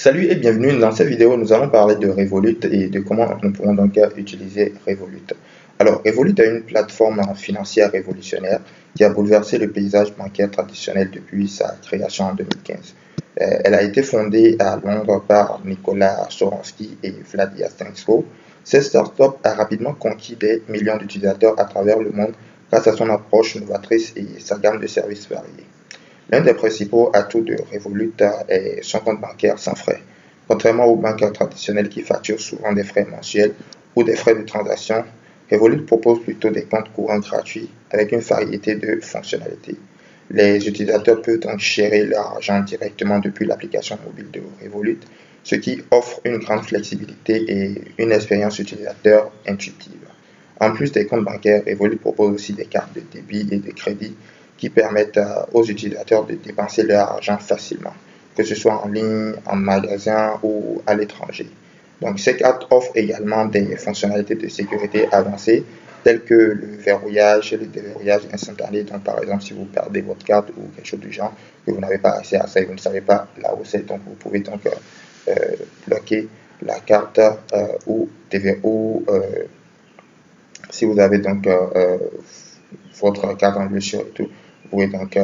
Salut et bienvenue. Dans cette vidéo, nous allons parler de Revolut et de comment nous pouvons donc utiliser Revolut. Alors, Revolut est une plateforme financière révolutionnaire qui a bouleversé le paysage bancaire traditionnel depuis sa création en 2015. Elle a été fondée à Londres par Nicolas Sorensky et Vlad Yastensko. Cette startup a rapidement conquis des millions d'utilisateurs à travers le monde grâce à son approche novatrice et sa gamme de services variés. L'un des principaux atouts de Revolut est son compte bancaire sans frais. Contrairement aux banques traditionnelles qui facturent souvent des frais mensuels ou des frais de transaction, Revolut propose plutôt des comptes courants gratuits avec une variété de fonctionnalités. Les utilisateurs peuvent donc gérer leur argent directement depuis l'application mobile de Revolut, ce qui offre une grande flexibilité et une expérience utilisateur intuitive. En plus des comptes bancaires, Revolut propose aussi des cartes de débit et de crédit qui permettent aux utilisateurs de dépenser leur argent facilement, que ce soit en ligne, en magasin ou à l'étranger. Donc, ces cartes offrent également des fonctionnalités de sécurité avancées telles que le verrouillage et le déverrouillage instantané. Donc, par exemple, si vous perdez votre carte ou quelque chose du genre, que vous n'avez pas accès à ça et vous ne savez pas là où c'est, donc vous pouvez donc bloquer la carte ou si vous avez donc votre carte en bleu sur et tout, vous pouvez donc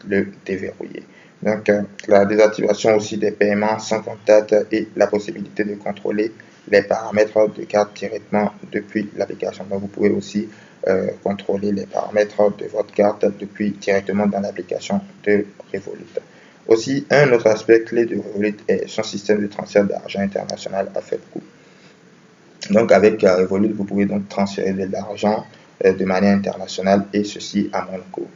le déverrouiller. Donc, la désactivation aussi des paiements sans contact et la possibilité de contrôler les paramètres de carte directement depuis l'application. Donc, vous pouvez aussi contrôler les paramètres de votre carte depuis directement dans l'application de Revolut. Aussi, un autre aspect clé de Revolut est son système de transfert d'argent international à faible coût. Donc, avec Revolut, vous pouvez donc transférer de l'argent de manière internationale et ceci à mon coût.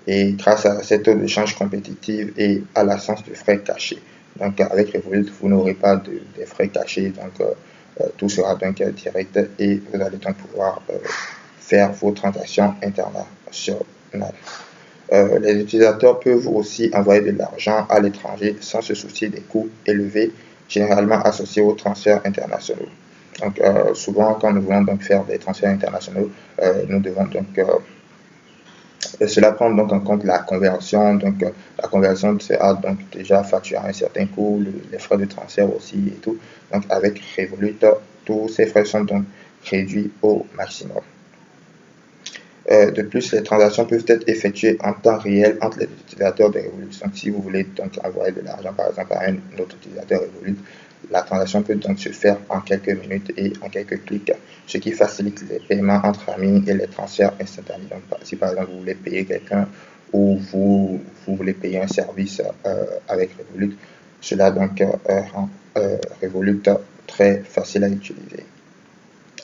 Et grâce à cette taux de change compétitive et à l'absence de frais cachés. Donc, avec Revolut, vous n'aurez pas de frais cachés. Donc, tout sera donc direct et vous allez donc pouvoir faire vos transactions internationales. Les utilisateurs peuvent aussi envoyer de l'argent à l'étranger sans se soucier des coûts élevés, généralement associés aux transferts internationaux. Donc, souvent, quand nous voulons donc faire des transferts internationaux, nous devons donc cela prend donc en compte la conversion. Donc, la conversion sera donc déjà facturée à un certain coût, les frais de transfert aussi et tout. Donc, avec Revolut, tous ces frais sont donc réduits au maximum. De plus, les transactions peuvent être effectuées en temps réel entre les utilisateurs de Revolut. Donc, si vous voulez donc envoyer de l'argent, par exemple, à un autre utilisateur Revolut, la transaction peut donc se faire en quelques minutes et en quelques clics, ce qui facilite les paiements entre amis et les transferts instantanés. Donc, si par exemple vous voulez payer quelqu'un ou vous voulez payer un service avec Revolut, cela donc rend Revolut très facile à utiliser.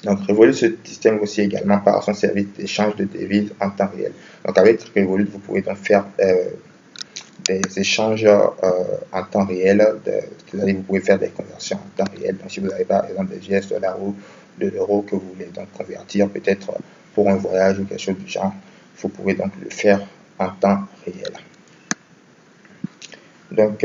Donc, Revolut se distingue aussi également par son service d'échange de devises en temps réel. Donc, avec Revolut, vous pouvez donc faire des échanges en temps réel, c'est-à-dire vous pouvez faire des conversions en temps réel. Donc, si vous avez par exemple des US dollars ou de l'euro que vous voulez donc convertir peut-être pour un voyage ou quelque chose du genre, vous pouvez donc le faire en temps réel. Donc,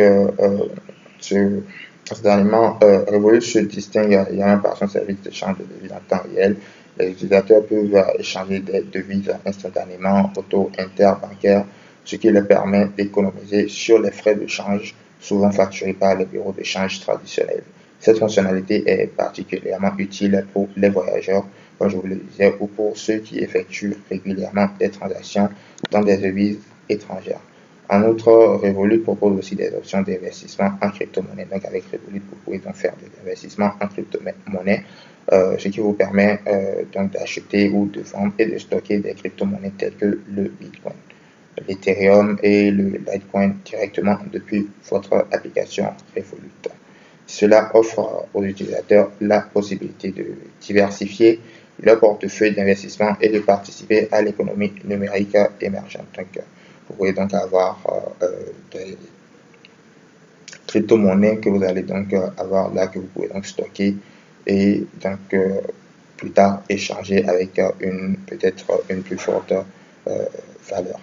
dernièrement, Revolut se distingue également par son service d'échange de devises en temps réel. Les utilisateurs peuvent échanger des devises instantanément au taux interbancaire, ce qui leur permet d'économiser sur les frais de change, souvent facturés par les bureaux de change traditionnels. Cette fonctionnalité est particulièrement utile pour les voyageurs, comme je vous le disais, ou pour ceux qui effectuent régulièrement des transactions dans des devises étrangères. En outre, Revolut propose aussi des options d'investissement en crypto-monnaie. Donc, avec Revolut, vous pouvez donc faire des investissements en crypto-monnaie, ce qui vous permet donc d'acheter ou de vendre et de stocker des crypto-monnaies telles que le Bitcoin, l'Ethereum et le Litecoin directement depuis votre application Revolut. Cela offre aux utilisateurs la possibilité de diversifier leur portefeuille d'investissement et de participer à l'économie numérique émergente. Donc, vous pouvez donc avoir des crypto-monnaies que vous allez donc avoir là, que vous pouvez donc stocker et donc plus tard échanger avec peut-être une plus forte valeur.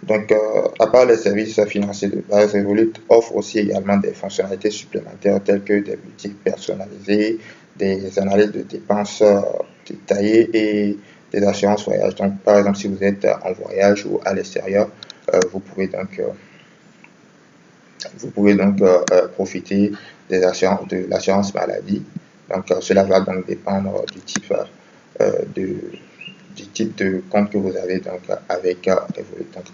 Donc, à part les services financiers de base, Revolut offre aussi également des fonctionnalités supplémentaires telles que des boutiques personnalisées, des analyses de dépenses détaillées et des assurances voyage. Donc, par exemple, si vous êtes en voyage ou à l'extérieur, vous pouvez donc Vous pouvez donc profiter de l'assurance maladie. Donc cela va donc dépendre du type de compte que vous avez donc avec Revolut. Donc,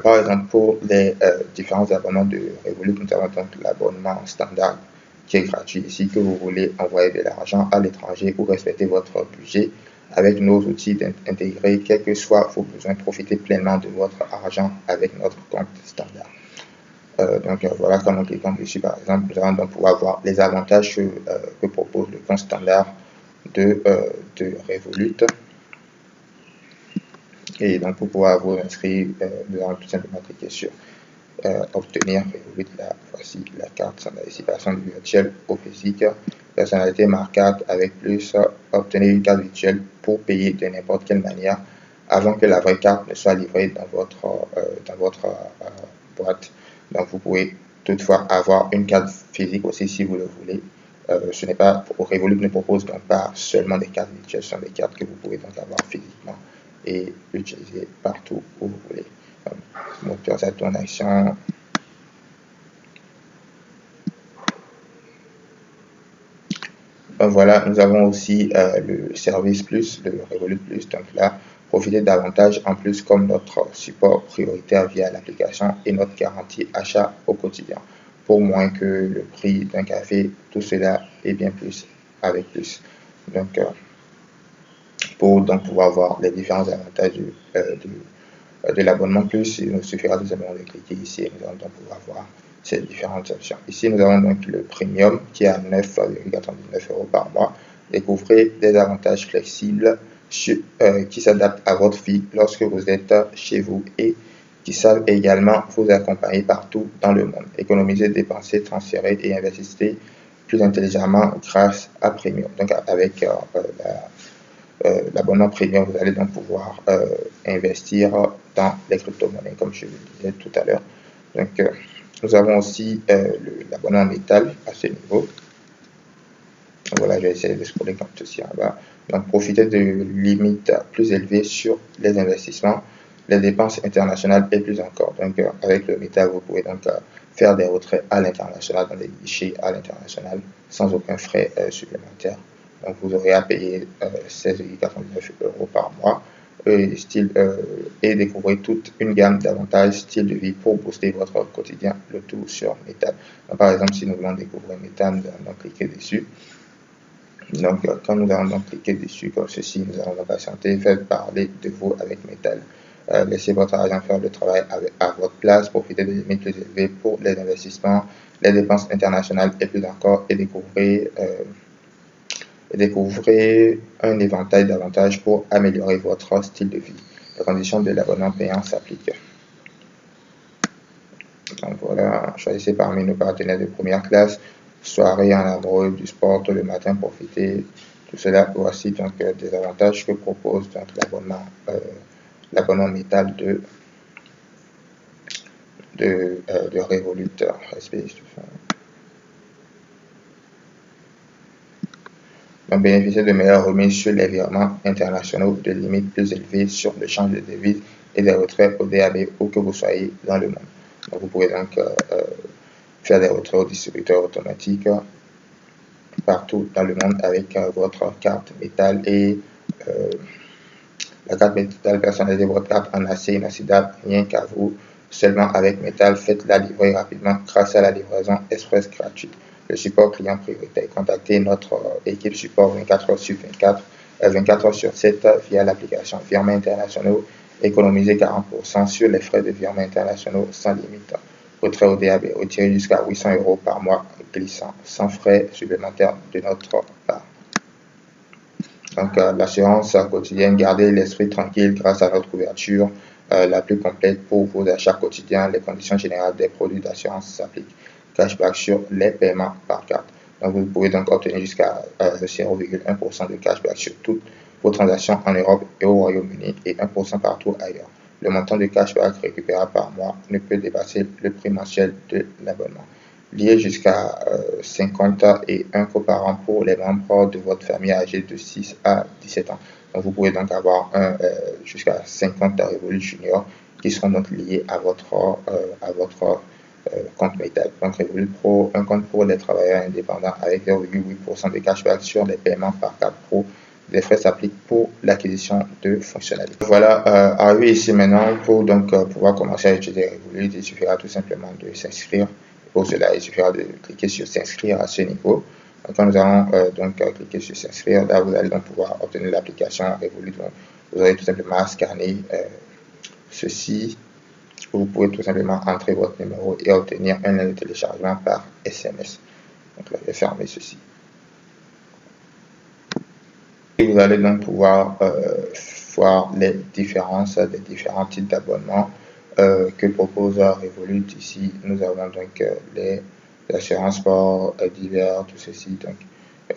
par exemple, pour les différents abonnements de Revolut, nous avons donc l'abonnement standard qui est gratuit ici, que vous voulez envoyer de l'argent à l'étranger ou respecter votre budget avec nos outils intégrés, quels que soient vos besoins, profitez pleinement de votre argent avec notre compte standard. Voilà, quand nous cliquons dessus, par exemple, nous allons donc pouvoir voir les avantages que propose le compte standard de Revolut. Et donc, pour pouvoir vous inscrire, nous allons tout simplement cliquer sur obtenir Revolut. Là, voici la carte d'anticipation du virtuel au physique. Personnalité marquante avec plus, obtenir une carte virtuelle pour payer de n'importe quelle manière avant que la vraie carte ne soit livrée dans votre boîte. Donc, vous pouvez toutefois avoir une carte physique aussi si vous le voulez. Ce n'est pas, Revolut ne propose donc pas seulement des cartes virtuelles, ce sont des cartes que vous pouvez donc avoir physiquement et utiliser partout où vous voulez. Moteur ça tourne action. Voilà, nous avons aussi le service plus, le Revolut Plus. Donc là, profitez davantage en plus comme notre support prioritaire via l'application et notre garantie achat au quotidien. Pour moins que le prix d'un café, tout cela est bien plus avec plus. Donc, pour donc pouvoir voir les différents avantages de l'abonnement plus, il nous suffira tout simplement de cliquer ici et nous allons donc pouvoir voir ces différentes options. Ici, nous avons donc le premium qui est à 9,99 € par mois. Découvrez des avantages flexibles qui s'adaptent à votre vie lorsque vous êtes chez vous et qui savent également vous accompagner partout dans le monde. Économisez, dépensez, transférez et investissez plus intelligemment grâce à Premium. Donc avec l'abonnement Premium, vous allez donc pouvoir investir dans les crypto-monnaies, comme je le disais tout à l'heure. Donc, nous avons aussi l'abonnement métal à ce niveau. Voilà, je vais essayer de scroller comme ceci en bas. Donc, profitez de limites plus élevées sur les investissements, les dépenses internationales et plus encore. Donc, avec le métal, vous pouvez donc faire des retraits à l'international, dans des guichets à l'international, sans aucun frais supplémentaire. Donc, vous aurez à payer 16,89 € par mois et découvrir toute une gamme d'avantages style de vie pour booster votre quotidien, le tout sur métal. Donc, par exemple, si nous voulons découvrir métal, nous allons donc cliquer dessus. Donc, quand nous allons donc cliquer dessus comme ceci, nous allons donc patienter, faites parler de vous avec métal. Laissez votre argent faire le travail à votre place, profitez des limites plus élevées pour les investissements, les dépenses internationales et plus encore, et découvrez un éventail d'avantages pour améliorer votre style de vie. Les conditions de l'abonnement payant s'appliquent. Donc voilà, choisissez parmi nos partenaires de première classe, soirée en amoureux, du sport tôt le matin, profitez. Tout cela, voici donc des avantages que propose donc l'abonnement métal de Revolut. Donc, bénéficiez de meilleures remises sur les virements internationaux, de limites plus élevées sur le change de devises et des retraits au DAB où que vous soyez dans le monde. Donc, vous pouvez donc faire des retraits au distributeur automatique partout dans le monde avec votre carte métal et la carte métal personnalisée, votre carte en acier inoxydable, rien qu'à vous. Seulement avec métal, faites-la livrer rapidement grâce à la livraison express gratuite. Le support client prioritaire. Contactez notre équipe support 24 h sur 24, 24 h sur 7 via l'application Virements internationaux. Économisez 40% sur les frais de virements internationaux sans limite. Retrait au DAB, retirez jusqu'à 800 € par mois glissant, sans frais supplémentaires de notre part. Donc, l'assurance quotidienne, gardez l'esprit tranquille grâce à notre couverture la plus complète pour vos achats quotidiens. Les conditions générales des produits d'assurance s'appliquent. Cashback sur les paiements par carte. Donc, vous pouvez donc obtenir jusqu'à 0,1% de cashback sur toutes vos transactions en Europe et au Royaume-Uni et 1% partout ailleurs. Le montant de cashback récupérable par mois ne peut dépasser le prix mensuel de l'abonnement. Lié jusqu'à 50 et 1 par an pour les membres de votre famille âgés de 6 à 17 ans. Donc, vous pouvez donc avoir jusqu'à 50 Revolut Junior qui seront donc liés à votre compte Maytag, compte Revolut Pro, un compte pour les travailleurs indépendants avec 0,8% de cashback sur les paiements par carte pro. Les frais s'appliquent pour l'acquisition de fonctionnalités. Voilà, arrivé ici maintenant, pour donc pouvoir commencer à utiliser Revolut, il suffira tout simplement de s'inscrire. Pour cela, il suffira de cliquer sur s'inscrire à ce niveau. Quand nous allons donc cliquer sur s'inscrire, là vous allez donc pouvoir obtenir l'application Revolut. Donc, vous aurez tout simplement à scanner ceci. Vous pouvez tout simplement entrer votre numéro et obtenir un lien de téléchargement par SMS. Donc là, je vais fermer ceci. Et vous allez donc pouvoir voir les différences des différents types d'abonnements que propose Revolut. Ici, nous avons donc les assurances sport divers, tout ceci. Donc,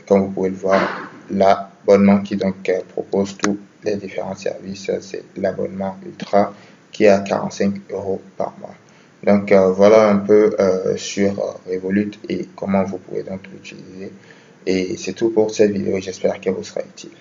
comme vous pouvez le voir, l'abonnement qui donc propose tous les différents services, c'est l'abonnement Ultra qui est à 45 € par mois. Donc voilà un peu sur Revolut et comment vous pouvez donc l'utiliser. Et c'est tout pour cette vidéo, j'espère qu'elle vous sera utile.